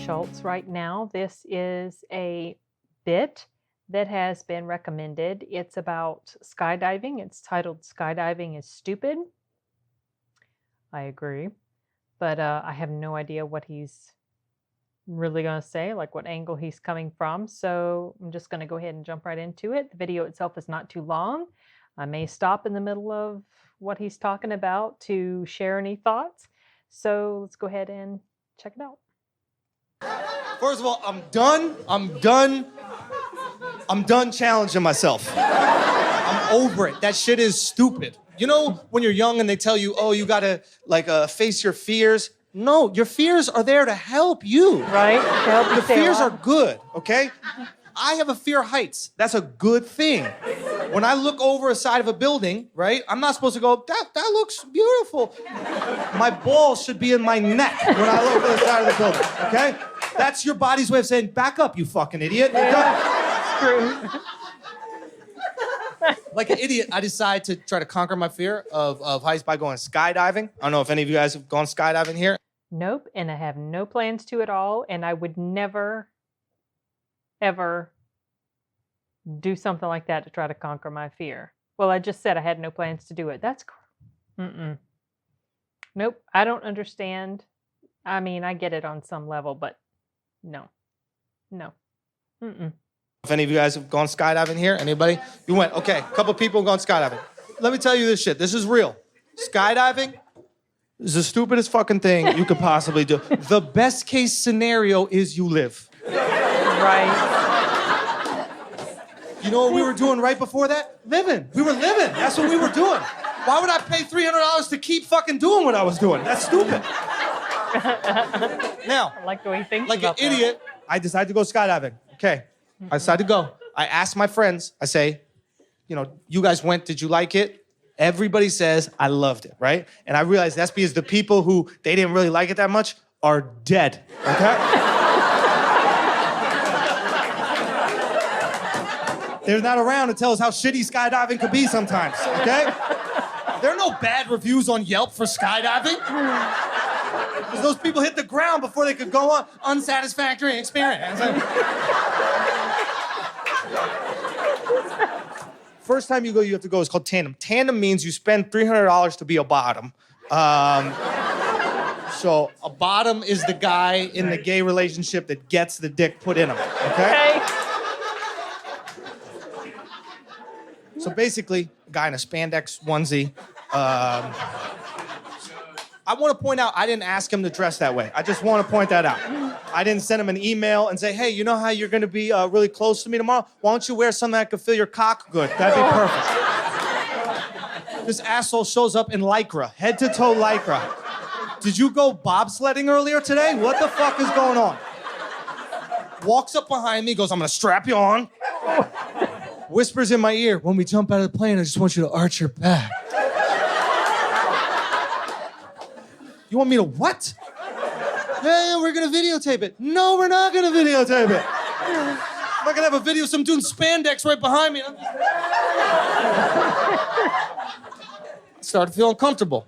Schulz right now. This is a bit that has been recommended. It's about skydiving. It's titled Skydiving is Stupid. I agree. But I have no idea what he's really going to say, like what angle he's coming from. So I'm just going to go ahead and jump right into it. The video itself is not too long. I may stop in the middle of what he's talking about to share any thoughts. So let's go ahead and check it out. First of all, I'm done challenging myself. I'm over it. That shit is stupid. You know when you're young and they tell you, oh, you gotta face your fears? No, your fears are there to help you. Right? To help you the stay fears alive. are good, okay? I have a fear of heights. That's a good thing. When I look over a side of a building, right, I'm not supposed to go, that looks beautiful. My balls should be in my neck when I look over the side of the building, okay? That's your body's way of saying, back up, you fucking idiot. True. Like an idiot, I decide to try to conquer my fear of heights by going skydiving. I don't know if any of you guys have gone skydiving here. Nope, and I have no plans to at all, and I would never, ever do something like that to try to conquer my fear. Well, I just said I had no plans to do it. That's Nope, I don't understand. I mean, I get it on some level, but no. If any of you guys have gone skydiving here, anybody? You went, okay, a couple people have gone skydiving. Let me tell you this shit, this is real. Skydiving is the stupidest fucking thing you could possibly do. The best case scenario is you live. Right. You know what we were doing right before that? Living. We were living. That's what we were doing. Why would I pay $300 to keep fucking doing what I was doing? That's stupid. Now, I like the way he thinks like an about that. idiot, I decided to go skydiving. Okay, I decided to go. I asked my friends, I say, you guys went, did you like it? Everybody says, I loved it, right? And I realized that's because the people who, they didn't really like it that much are dead, okay? They're not around to tell us how shitty skydiving could be sometimes, okay? There are no bad reviews on Yelp for skydiving. Because those people hit the ground before they could go on. Unsatisfactory experience. First time you go, you have to go. It's called tandem. Tandem means you spend $300 to be a bottom. So a bottom is the guy in the gay relationship that gets the dick put in him. Okay? So basically, a guy in a spandex onesie. I want to point out, I didn't ask him to dress that way. I just want to point that out. I didn't send him an email and say, hey, you know how you're going to be really close to me tomorrow? Why don't you wear something that could feel your cock good? That'd be perfect. This asshole shows up in Lycra, head to toe Lycra. Did you go bobsledding earlier today? What the fuck is going on? Walks up behind me, goes, I'm going to strap you on. Whispers in my ear, when we jump out of the plane, I just want you to arch your back. You want me to what? Hey, we're gonna videotape it. No, we're not gonna videotape it. I'm not gonna have a video of some dude in spandex right behind me. I started feeling uncomfortable.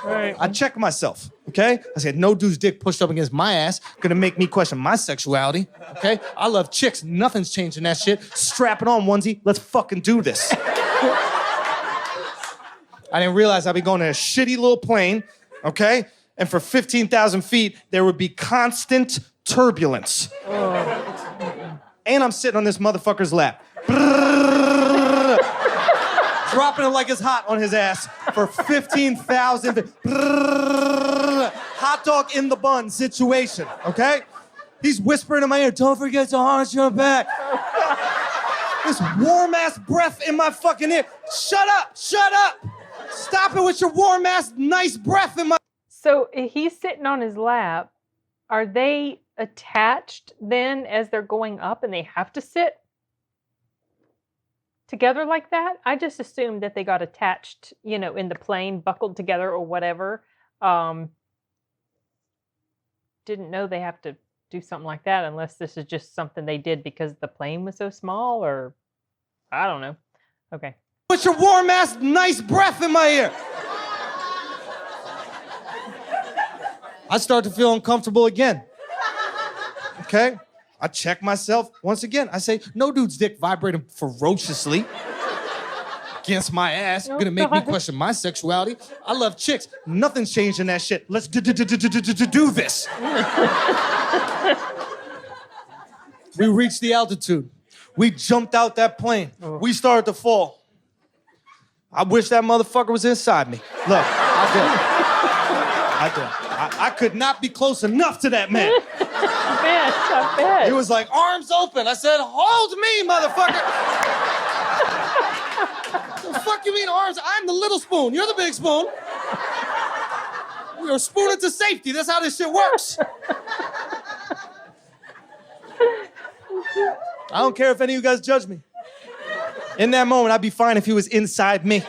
Right. I checked myself, okay? I said, no dude's dick pushed up against my ass gonna make me question my sexuality, okay? I love chicks. Nothing's changing that shit. Strap it on, onesie. Let's fucking do this. I didn't realize I'd be going in a shitty little plane, okay? And for 15,000 feet, there would be constant turbulence. And I'm sitting on this motherfucker's lap. Dropping it like it's hot on his ass for 15,000 feet. Hot dog in the bun situation, okay? He's whispering in my ear, don't forget to arch your back. This warm-ass breath in my fucking ear. Shut up, shut up. Stop it with your warm-ass nice breath in my... So he's sitting on his lap. Are they attached then as they're going up and they have to sit together like that? I just assumed that they got attached, in the plane, buckled together or whatever. Didn't know they have to do something like that unless this is just something they did because the plane was so small, or I don't know. Okay. Put your warm-ass nice breath in my ear. I start to feel uncomfortable again. Okay? I check myself once again. I say, no dude's dick vibrating ferociously against my ass. Oh, Gonna make me God. question my sexuality. I love chicks. Nothing's changed in that shit. Let's do this. We reached the altitude. We jumped out that plane. Oh. We started to fall. I wish that motherfucker was inside me. Look, I did. I could not be close enough to that man. I bet. He was like, arms open. I said, hold me, motherfucker. The fuck you mean arms? I'm the little spoon. You're the big spoon. We're spooning to safety. That's how this shit works. I don't care if any of you guys judge me. In that moment, I'd be fine if he was inside me.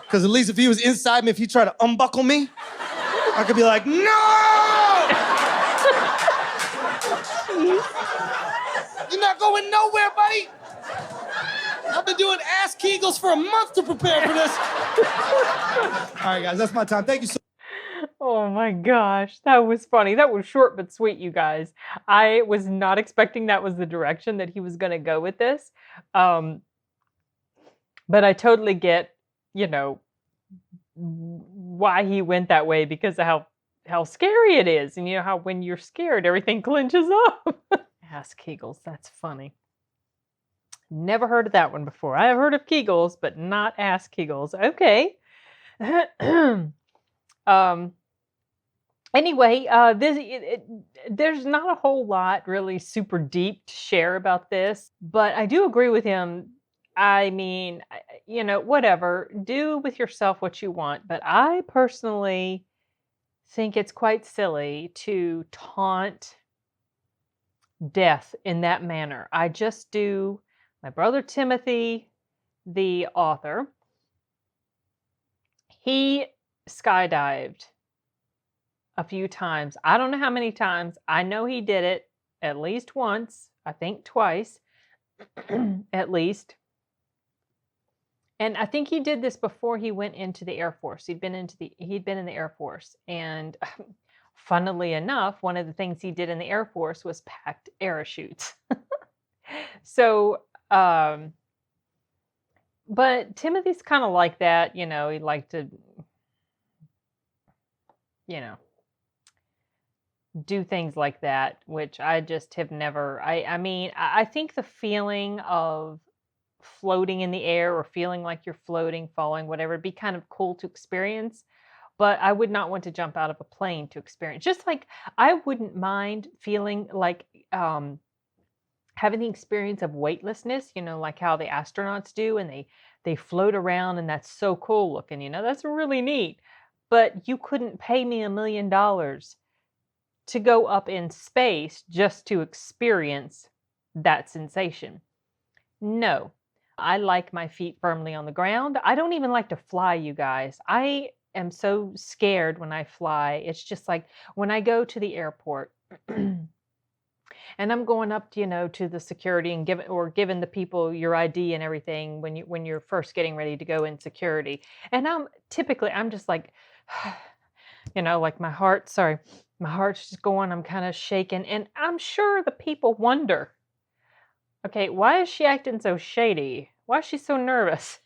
Because at least if he was inside me, if he tried to unbuckle me, I could be like, no! You're not going nowhere, buddy. I've been doing ass Kegels for a month to prepare for this. All right, guys, that's my time. Thank you so much. Oh my gosh, that was funny. That was short but sweet, you guys. I was not expecting that was the direction that he was going to go with this. But I totally get, why he went that way because of how scary it is. And how when you're scared, everything clenches up. Ass Kegels, that's funny. Never heard of that one before. I have heard of Kegels, but not ass Kegels. Okay. Anyway, there's not a whole lot really super deep to share about this, but I do agree with him. I mean, whatever. Do with yourself what you want, but I personally think it's quite silly to taunt death in that manner. I just do. My brother Timothy, the author, he skydived a few times. I don't know how many times. I know he did it at least once, I think twice, at least. And I think he did this before he went into the Air Force. He'd been in the Air Force. And funnily enough, one of the things he did in the Air Force was packed parachutes. So, but Timothy's kind of like that, he'd like to, do things like that, which I just have never, I mean, I think the feeling of floating in the air or feeling like you're floating, falling, whatever, it'd be kind of cool to experience, but I would not want to jump out of a plane to experience. Just like I wouldn't mind feeling like, having the experience of weightlessness, like how the astronauts do, and they float around, and that's so cool looking, that's really neat. But you couldn't pay me $1 million to go up in space just to experience that sensation. No, I like my feet firmly on the ground. I don't even like to fly, you guys. I am so scared when I fly. It's just like when I go to the airport and I'm going up, to the security and giving the people your ID and everything when you're first getting ready to go in security. And I'm just like, like my heart's just going, I'm kind of shaking. And I'm sure the people wonder, okay, why is she acting so shady? Why is she so nervous?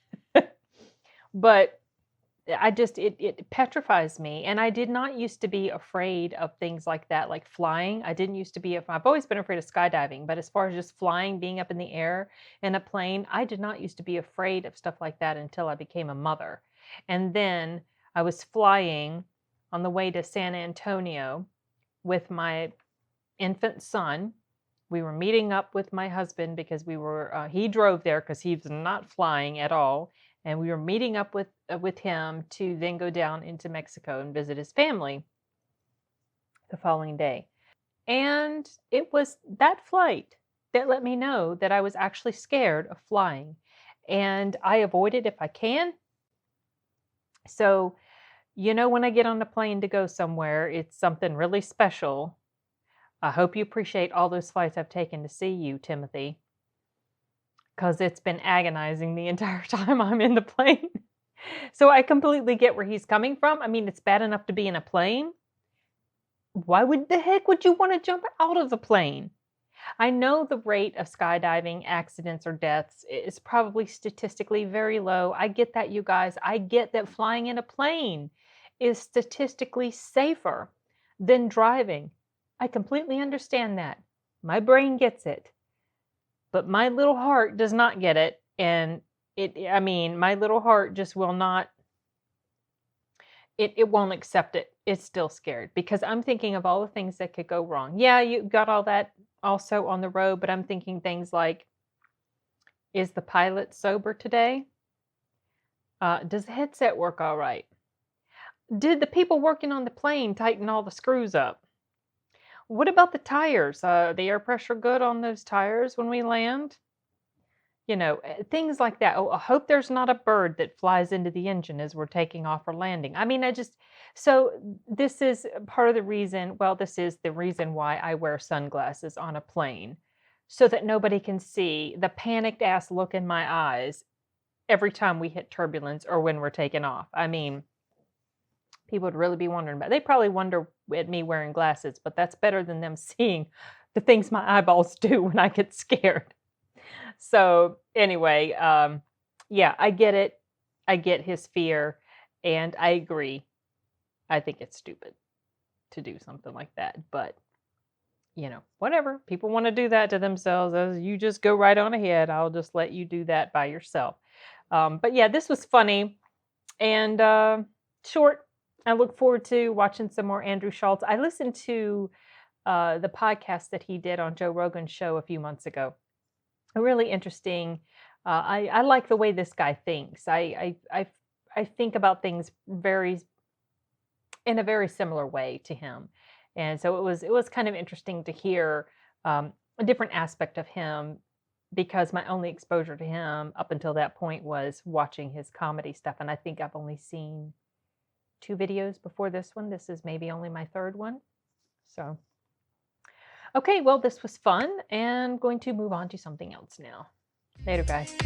But it petrifies me. And I did not used to be afraid of things like that, like flying. I didn't used to be, I've always been afraid of skydiving, but as far as just flying, being up in the air in a plane, I did not used to be afraid of stuff like that until I became a mother. And then I was flying on the way to San Antonio with my infant son. We were meeting up with my husband because he drove there because he was not flying at all. And we were meeting up with him to then go down into Mexico and visit his family the following day. And it was that flight that let me know that I was actually scared of flying. And I avoid it if I can. So, when I get on a plane to go somewhere, it's something really special. I hope you appreciate all those flights I've taken to see you, Timothy, because it's been agonizing the entire time I'm in the plane. So I completely get where he's coming from. I mean, it's bad enough to be in a plane, Why would the heck would you want to jump out of the plane? I know the rate of skydiving accidents or deaths is probably statistically very low. I get that, you guys. I get that flying in a plane is statistically safer than driving. I completely understand that. My brain gets it. But my little heart does not get it. And I mean, my little heart just will not, it won't accept it. It's still scared because I'm thinking of all the things that could go wrong. Yeah, you got all that also on the road, but I'm thinking things like, is the pilot sober today? Does the headset work all right? Did the people working on the plane tighten all the screws up? What about the tires? The air pressure good on those tires when we land? Things like that. Oh, I hope there's not a bird that flies into the engine as we're taking off or landing. I mean, so this is part of the reason, well, this is the reason why I wear sunglasses on a plane so that nobody can see the panicked ass look in my eyes every time we hit turbulence or when we're taking off. I mean, people would really be wondering about. They probably wonder at me wearing glasses, but that's better than them seeing the things my eyeballs do when I get scared. So anyway, yeah, I get it. I get his fear, and I agree. I think it's stupid to do something like that, but whatever. People want to do that to themselves. You just go right on ahead. I'll just let you do that by yourself. But yeah, this was funny and short. I look forward to watching some more Andrew Schulz. I listened to the podcast that he did on Joe Rogan's show a few months ago. Really interesting. I like the way this guy thinks. I think about things in a very similar way to him, and so it was kind of interesting to hear a different aspect of him because my only exposure to him up until that point was watching his comedy stuff, and I think I've only seen 2 videos before this one. This is maybe only my 3rd one. So, okay, well, this was fun, and going to move on to something else now. Later, guys.